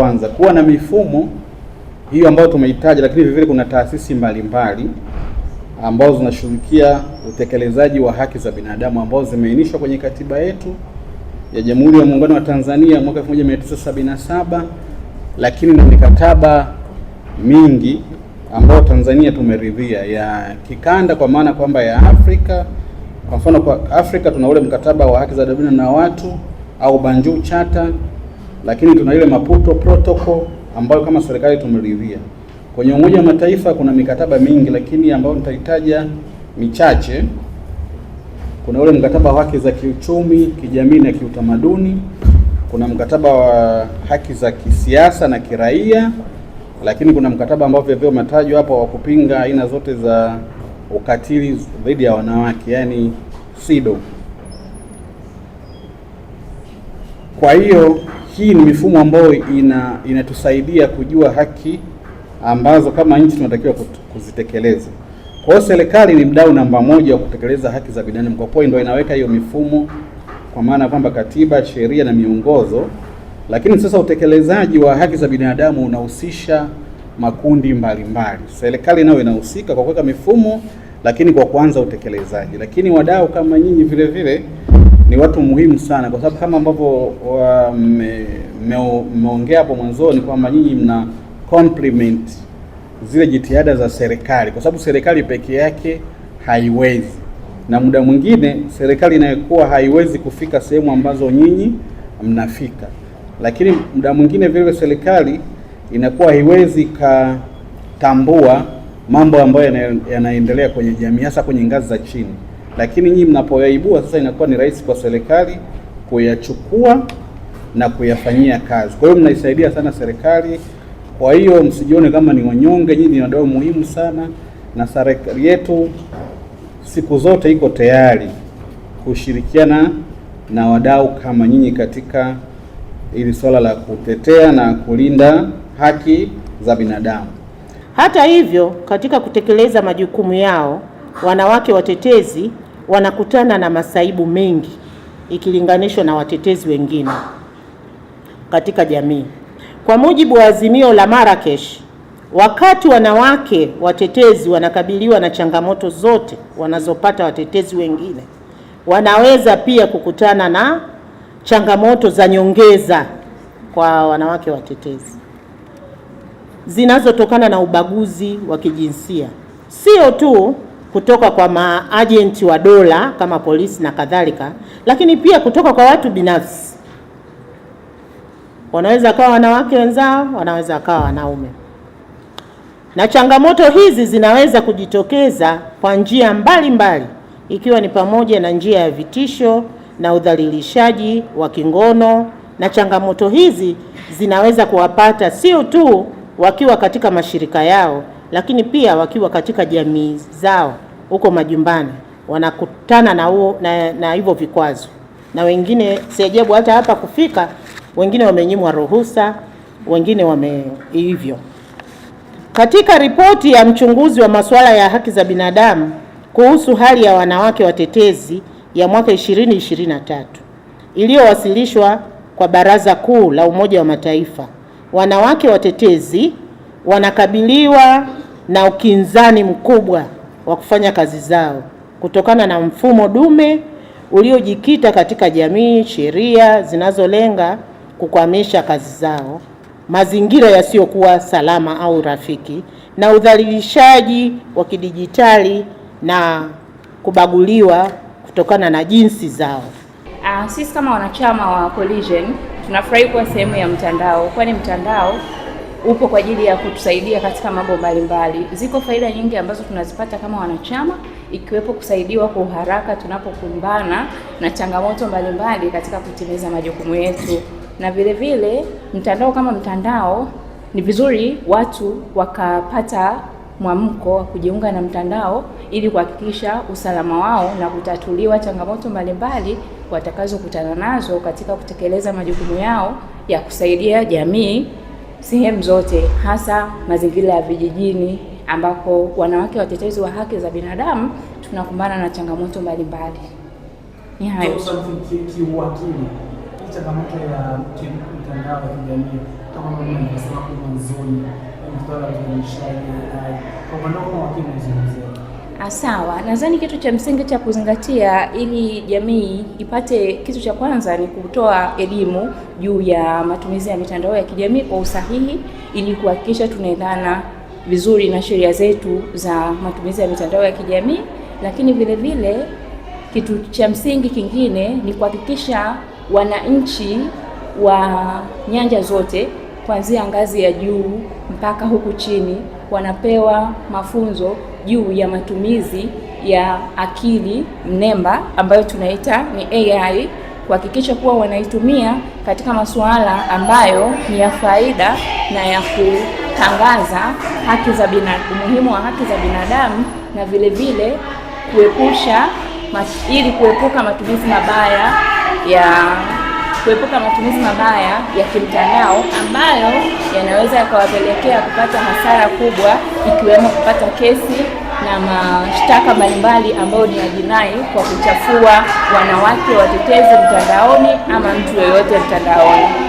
Kwanza kuwa na mifumo hiyo ambayo tumehitaji, lakini vile vile kuna taasisi mbalimbali ambazo zinashughulikia utekelezaji wa haki za binadamu ambazo zimeainishwa kwenye katiba yetu ya Jamhuri ya Muungano wa Tanzania mwaka 1977, lakini na mikataba mingi ambayo Tanzania tumeridhia ya kikanda, kwa maana kwamba ya Afrika. Kwa mfano kwa Afrika tuna ule mkataba wa haki za binadamu na watu au Banjul Charter, lakini tuna ile Maputo Protocol ambayo kama serikali tumeridhia. Kwenye Umoja wa Mataifa kuna mikataba mingi, lakini ambayo nitahitaja michache. Kuna ule mkataba wa haki za kiuchumi, kijamii na kiutamaduni. Kuna mkataba wa haki za kisiasa na kiraia, lakini kuna mkataba ambao vile umetajwa hapa wa kupinga aina zote za ukatili dhidi ya wanawake, yani SIDO. Kwa hiyo hii ni mifumo ambayo inatusaidia kujua haki ambazo kama nchi tunatakiwa kuzitekeleza. Kwa hiyo serikali ni mdau namba moja wa kutekeleza haki za binadamu, kwa kuwa ndio inaweka hiyo mifumo, kwa maana kwamba katiba, sheria na miongozo. Lakini sasa utekelezaji wa haki za binadamu unahusisha makundi mbalimbali. Serikali nayo inahusika kwa kuweka mifumo, lakini kwa kuanza utekelezaji. Lakini wadau kama nyinyi vile vile ni watu muhimu sana, kwa sababu kama ambavyo mmeongea hapo mwanzoni kwamba nyinyi mna complement zile jitihada za serikali, kwa sababu serikali peke yake haiwezi, na muda mwingine serikali inayokuwa haiwezi kufika sehemu ambazo nyinyi mnafika. Lakini muda mwingine vile serikali inakuwa haiwezi katambua mambo ambayo yanaendelea kwenye jamii, hasa kwenye ngazi za chini. Lakini nyinyi mnapoyaibua sasa, inakuwa ni rahisi kwa serikali kuyachukua na kuyafanyia kazi. Kwa hiyo mnaisaidia sana serikali. Kwa hiyo msijione kama ni wanyonge, nyinyi ni wadau muhimu sana, na serikali yetu siku zote iko tayari kushirikiana na wadau kama nyinyi katika ili swala la kutetea na kulinda haki za binadamu. Hata hivyo, katika kutekeleza majukumu yao, wanawake watetezi wanakutana na masaibu mengi ikilinganishwa na watetezi wengine katika jamii. Kwa mujibu wa azimio la Marrakesh, wakati wanawake watetezi wanakabiliwa na changamoto zote wanazopata watetezi wengine, wanaweza pia kukutana na changamoto za nyongeza kwa wanawake watetezi zinazotokana na ubaguzi wa kijinsia, sio tu kutoka kwa maajenti wa dola kama polisi na kadhalika, lakini pia kutoka kwa watu binafsi. Wanaweza kawa wanawake wenzao, wanaweza kawa wanaume. Na changamoto hizi zinaweza kujitokeza kwa njia mbalimbali, ikiwa ni pamoja na njia ya vitisho na udhalilishaji wa kingono. Na changamoto hizi zinaweza kuwapata sio tu wakiwa katika mashirika yao, lakini pia wakiwa katika jamii zao huko majumbani, wanakutana na hivyo vikwazo. Na wengine si ajabu hata hapa kufika, wengine wamenyimwa ruhusa, wengine hivyo. Katika ripoti ya mchunguzi wa masuala ya haki za binadamu kuhusu hali ya wanawake watetezi ya mwaka 2023 iliyowasilishwa kwa Baraza Kuu la Umoja wa Mataifa, wanawake watetezi wanakabiliwa na ukinzani mkubwa wa kufanya kazi zao kutokana na mfumo dume uliojikita katika jamii, sheria zinazolenga kukwamisha kazi zao, mazingira yasiyokuwa salama au rafiki, na udhalilishaji wa kidijitali na kubaguliwa kutokana na jinsi zao. Sisi kama wanachama wa Coalition tunafurahi kuwa sehemu ya mtandao, kwani mtandao upo kwa ajili ya kutusaidia katika mambo mbalimbali. Ziko faida nyingi ambazo tunazipata kama wanachama, ikiwepo kusaidiwa kwa haraka tunapokumbana na changamoto mbalimbali katika kutimiza majukumu yetu. Na vile vile mtandao kama mtandao, ni vizuri watu wakapata mwamko wa kujiunga na mtandao ili kuhakikisha usalama wao na kutatuliwa changamoto mbalimbali watakazokutana nazo katika kutekeleza majukumu yao ya kusaidia jamii sehemu zote, hasa mazingira ya vijijini ambako wanawake watetezi wa haki za binadamu tunakumbana na changamoto mbalimbali. Ni hayo. Kiuakili, changamoto ya mtandao wa kijamii kama mnasema hapo mwanzoni, masuala ya uzalishaji kwa upande wako wakili mzungumzia? Sawa, nadhani kitu cha msingi cha kuzingatia ili jamii ipate, kitu cha kwanza ni kutoa elimu juu ya matumizi ya mitandao ya kijamii kwa usahihi, ili kuhakikisha tunaendana vizuri na sheria zetu za matumizi ya mitandao ya kijamii. Lakini vile vile kitu cha msingi kingine ni kuhakikisha wananchi wa nyanja zote kuanzia ngazi ya juu mpaka huku chini wanapewa mafunzo juu ya matumizi ya akili mnemba ambayo tunaita ni AI, kuhakikisha kuwa wanaitumia katika masuala ambayo ni ya faida na ya kutangaza haki za umuhimu wa haki za binadamu, na vile vile ili kuepuka matumizi mabaya ya kimtandao ambayo yanaweza yakawapelekea kupata hasara kubwa, ikiwemo kupata kesi na mashtaka mbalimbali ambayo ni ya jinai kwa kuchafua wanawake watetezi mtandaoni ama mtu yeyote mtandaoni.